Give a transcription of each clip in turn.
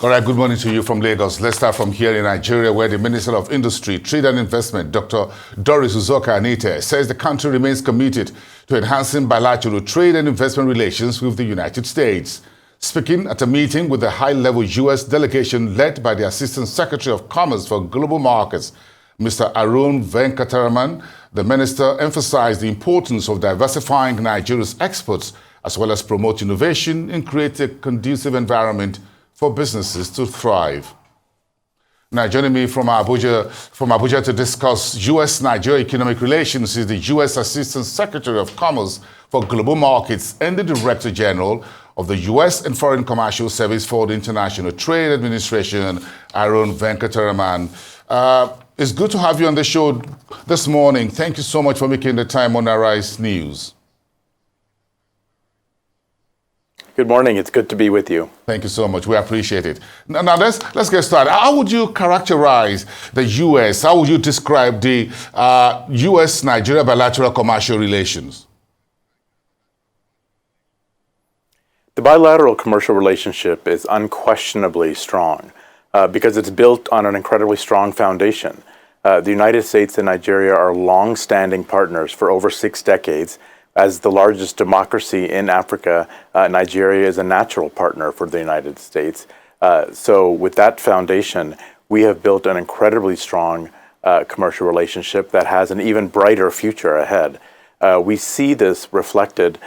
All right, good morning to you from Lagos. Let's start from here in Nigeria, where the Minister of Industry, Trade and Investment, Dr. Doris Uzoka Anite, says the country remains committed to enhancing bilateral trade and investment relations with the United States. Speaking at a meeting with the high-level U.S. delegation led by the Assistant Secretary of Commerce for Global Markets, Mr. Venkataraman, the minister emphasized the importance of diversifying Nigeria's exports as well as promote innovation and create a conducive environment for businesses to thrive. Now, joining me from Abuja to discuss U.S.-Nigeria economic relations is the U.S. Assistant Secretary of Commerce for Global Markets and the Director General of the U.S. and Foreign Commercial Service for the International Trade Administration, Venkataraman. It's good to have you on the show this morning. Thank you so much for making the time on Arise News. Good morning. It's good to be with you. Thank you so much. We appreciate it. Now let's get started. How would you characterize the U.S.? How would you describe the U.S.-Nigeria bilateral commercial relations? The bilateral commercial relationship is unquestionably strong because it's built on an incredibly strong foundation. The United States and Nigeria are long-standing partners for over 6 decades. As the largest democracy in Africa, Nigeria is a natural partner for the United States. So with that foundation, we have built an incredibly strong commercial relationship that has an even brighter future ahead. We see this reflected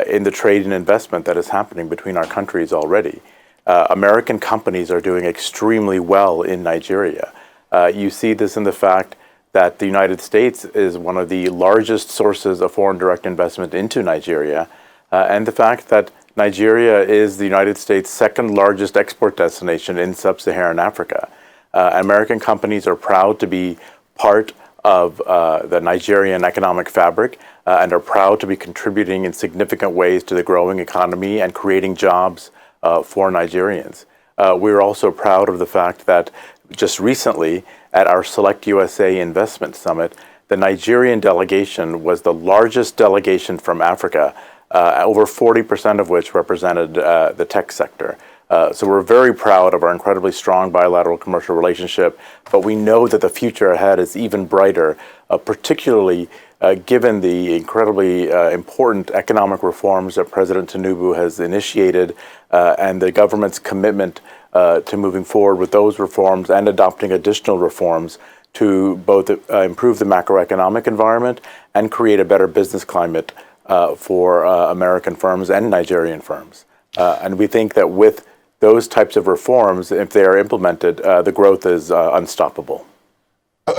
in the trade and investment that is happening between our countries already. American companies are doing extremely well in Nigeria. You see this in the fact that the United States is one of the largest sources of foreign direct investment into Nigeria, and the fact that Nigeria is the United States' second largest export destination in sub-Saharan Africa. American companies are proud to be part of the Nigerian economic fabric and are proud to be contributing in significant ways to the growing economy and creating jobs for Nigerians. We're also proud of the fact that just recently, at our Select USA Investment Summit, the Nigerian delegation was the largest delegation from Africa, over 40% of which represented the tech sector. So we're very proud of our incredibly strong bilateral commercial relationship, but we know that the future ahead is even brighter, particularly given the incredibly important economic reforms that President Tinubu has initiated and the government's commitment to moving forward with those reforms and adopting additional reforms to both improve the macroeconomic environment and create a better business climate for American firms and Nigerian firms. And we think that with those types of reforms, if they are implemented, the growth is unstoppable.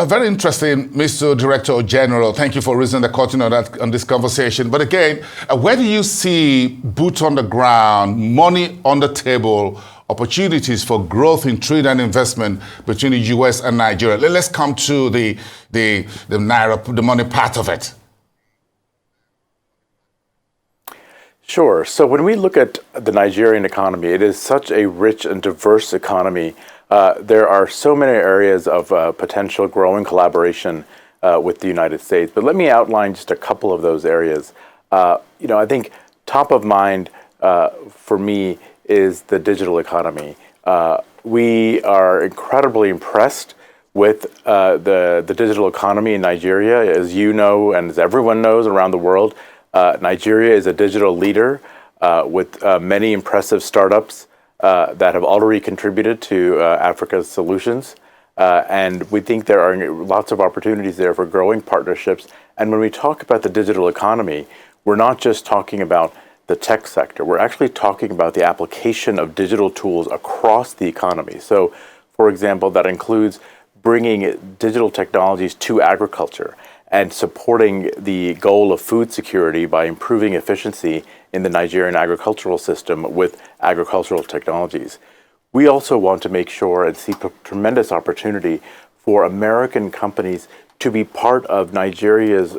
Very interesting, Mr. Director General. Thank you for raising the curtain on this conversation. But again, where do you see boots on the ground, money on the table, opportunities for growth in trade and investment between the U.S. and Nigeria? Let's come to the Naira, the money part of it. Sure. So when we look at the Nigerian economy, it is such a rich and diverse economy. There are so many areas of potential growing collaboration with the United States. But let me outline just a couple of those areas. I think top of mind for me is the digital economy. We are incredibly impressed with the digital economy in Nigeria. As you know, and as everyone knows around the world, Nigeria is a digital leader with many impressive startups that have already contributed to Africa's solutions. And we think there are lots of opportunities there for growing partnerships. And when we talk about the digital economy, we're not just talking about the tech sector. We're actually talking about the application of digital tools across the economy. So, for example, that includes bringing digital technologies to agriculture and supporting the goal of food security by improving efficiency in the Nigerian agricultural system with agricultural technologies. We also want to make sure and see tremendous opportunity for American companies to be part of Nigeria's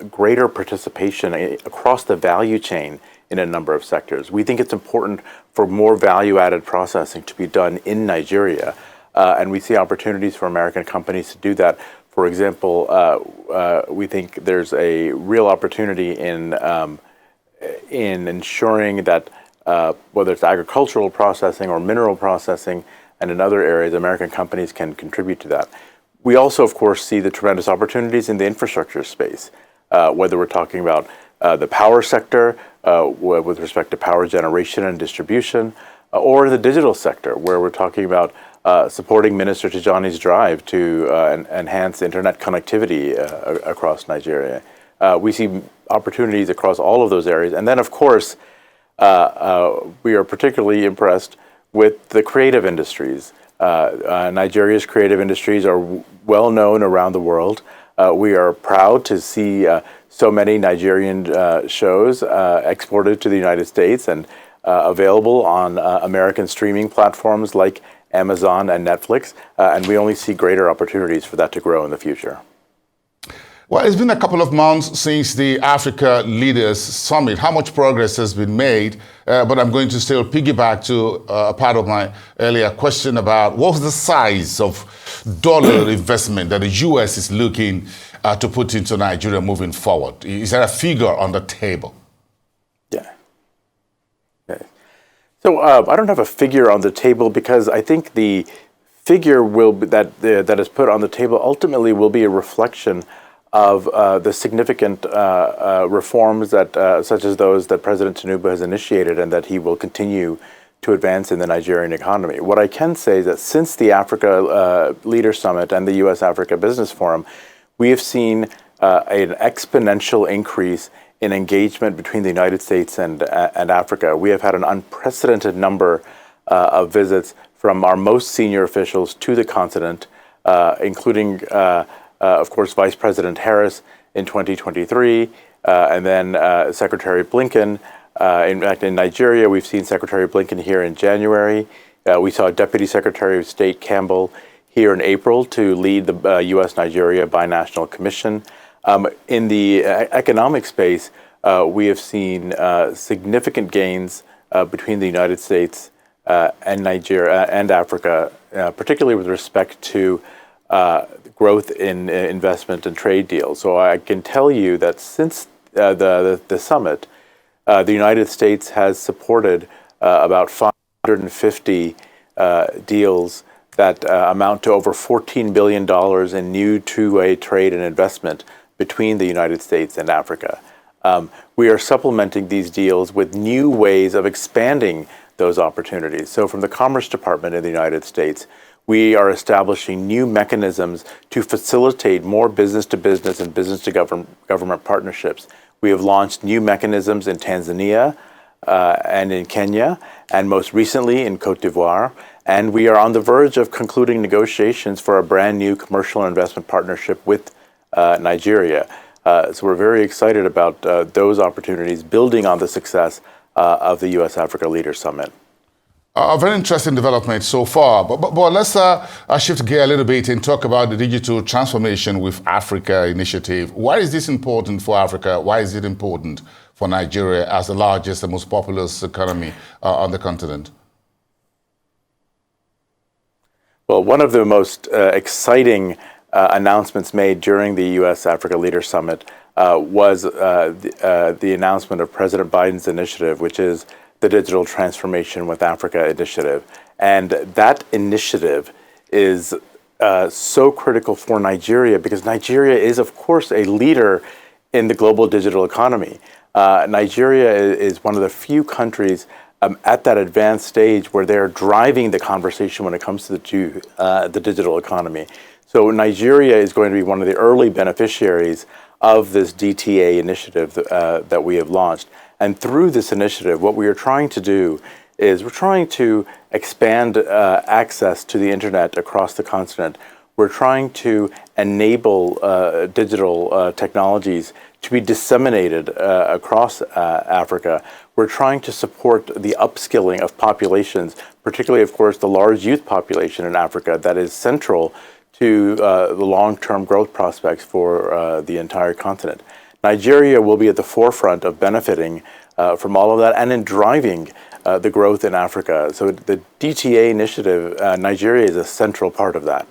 greater participation across the value chain in a number of sectors. We think it's important for more value-added processing to be done in Nigeria, and we see opportunities for American companies to do that. For example, we think there's a real opportunity in ensuring that whether it's agricultural processing or mineral processing, and in other areas, American companies can contribute to that. We also, of course, see the tremendous opportunities in the infrastructure space, whether we're talking about the power sector with respect to power generation and distribution, or the digital sector, where we're talking about supporting Minister Tijani's drive to enhance internet connectivity across Nigeria. We see opportunities across all of those areas. And then, of course, we are particularly impressed with the creative industries. Nigeria's creative industries are well known around the world. We are proud to see so many Nigerian shows exported to the United States and available on American streaming platforms like Amazon and Netflix, and we only see greater opportunities for that to grow in the future. Well, it's been a couple of months since the Africa Leaders Summit. How much progress has been made? But I'm going to still piggyback to a part of my earlier question about what's the size of dollar investment that the U.S. is looking to put into Nigeria moving forward? Is there a figure on the table? Yeah. Okay. So I don't have a figure on the table because I think the figure that is put on the table ultimately will be a reflection of the significant reforms that, such as those that President Tinubu has initiated and that he will continue to advance in the Nigerian economy. What I can say is that since the Africa Leaders Summit and the U.S.-Africa Business Forum, we have seen an exponential increase in engagement between the United States and Africa. We have had an unprecedented number of visits from our most senior officials to the continent, including of course, Vice President Harris in 2023, and then Secretary Blinken. In fact, in Nigeria, we've seen Secretary Blinken here in January. We saw Deputy Secretary of State Campbell here in April to lead the U.S.-Nigeria Binational Commission. In the economic space, we have seen significant gains between the United States and Nigeria and Africa, particularly with respect to growth in investment and trade deals. So I can tell you that since the summit, the United States has supported about 550 deals that amount to over $14 billion in new two-way trade and investment between the United States and Africa. We are supplementing these deals with new ways of expanding those opportunities. So from the Commerce Department in the United States, we are establishing new mechanisms to facilitate more business-to-business and business-to-government partnerships. We have launched new mechanisms in Tanzania and in Kenya, and most recently in Cote d'Ivoire. And we are on the verge of concluding negotiations for a brand new commercial and investment partnership with Nigeria. So we're very excited about those opportunities, building on the success of the U.S.-Africa Leaders Summit. A very interesting development so far, but let's shift gear a little bit and talk about the Digital Transformation with Africa initiative. Why is this important for Africa? Why is it important for Nigeria as the largest and most populous economy on the continent? Well, one of the most exciting announcements made during the U.S.-Africa Leaders Summit was the announcement of President Biden's initiative, which is the Digital Transformation with Africa initiative. And that initiative is so critical for Nigeria because Nigeria is, of course, a leader in the global digital economy. Nigeria is one of the few countries at that advanced stage where they're driving the conversation when it comes to the digital economy. So Nigeria is going to be one of the early beneficiaries of this DTA initiative that we have launched. And through this initiative, what we are trying to do is we're trying to expand access to the internet across the continent. We're trying to enable digital technologies to be disseminated across Africa. We're trying to support the upskilling of populations, particularly, of course, the large youth population in Africa that is central to the long-term growth prospects for the entire continent. Nigeria will be at the forefront of benefiting from all of that and in driving the growth in Africa. So the DTA initiative, Nigeria is a central part of that.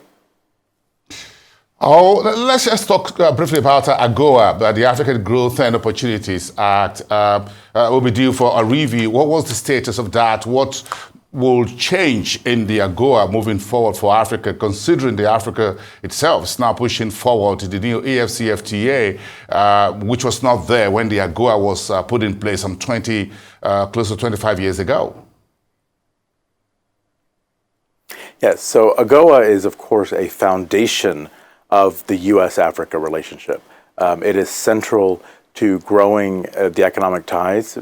Oh, let's just talk briefly about AGOA, the African Growth and Opportunities Act. Will be due for a review. What was the status of that? What will change in the AGOA moving forward for Africa, considering the Africa itself is now pushing forward to the new AFCFTA, which was not there when the AGOA was put in place some close to 25 years ago? Yes, so AGOA is, of course, a foundation of the U.S.-Africa relationship. It is central to growing the economic ties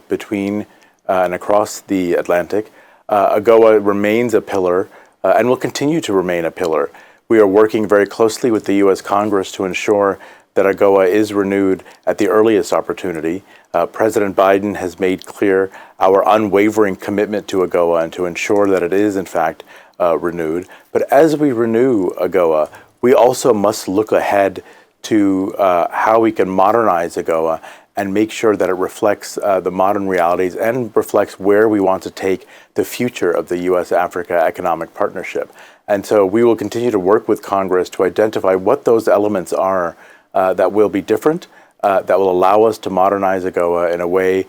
between and across the Atlantic. AGOA remains a pillar and will continue to remain a pillar. We are working very closely with the U.S. Congress to ensure that AGOA is renewed at the earliest opportunity. President Biden has made clear our unwavering commitment to AGOA and to ensure that it is, in fact, renewed. But as we renew AGOA, we also must look ahead to how we can modernize AGOA and make sure that it reflects the modern realities and reflects where we want to take the future of the U.S.-Africa economic partnership. And so we will continue to work with Congress to identify what those elements are that will be different, that will allow us to modernize AGOA in a way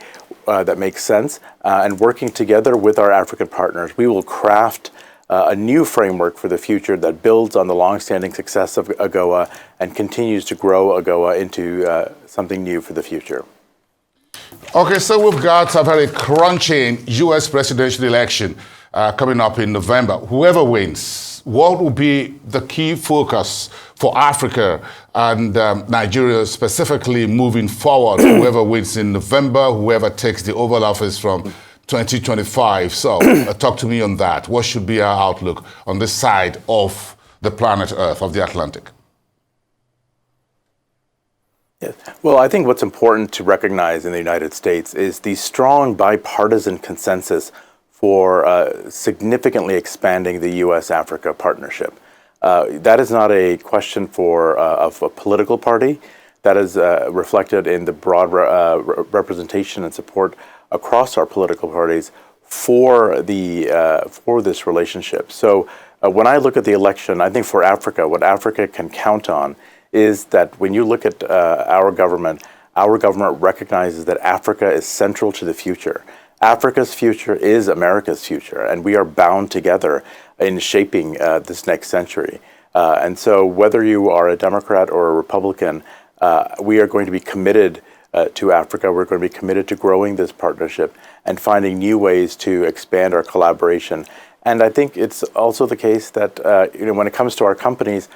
that makes sense. And working together with our African partners, we will craft a new framework for the future that builds on the longstanding success of AGOA and continues to grow AGOA into something new for the future. Okay, so we've got a very crunching U.S. presidential election coming up in November. Whoever wins, what will be the key focus for Africa and Nigeria specifically moving forward? Whoever wins in November, whoever takes the Oval Office from 2025. So talk to me on that. What should be our outlook on this side of the planet Earth, of the Atlantic? Yes. Well, I think what's important to recognize in the United States is the strong bipartisan consensus for significantly expanding the U.S.-Africa partnership. That is not a question of a political party. That is reflected in the broad representation and support across our political parties for this relationship. So when I look at the election, I think for Africa, what Africa can count on is that when you look at our government recognizes that Africa is central to the future. Africa's future is America's future, and we are bound together in shaping this next century. And so whether you are a Democrat or a Republican, we are going to be committed to Africa. We're going to be committed to growing this partnership and finding new ways to expand our collaboration. And I think it's also the case that when it comes to our companies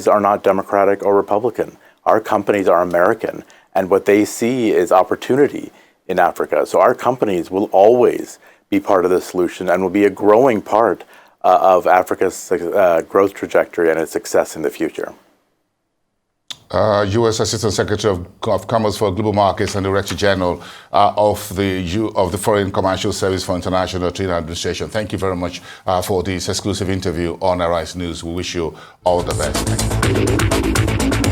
are not Democratic or Republican. Our companies are American, and what they see is opportunity in Africa. So our companies will always be part of the solution and will be a growing part of Africa's growth trajectory and its success in the future. U.S. Assistant Secretary of Commerce for Global Markets and Director General of the Foreign Commercial Service for International Trade Administration. Thank you very much for this exclusive interview on Arise News. We wish you all the best. Thank you.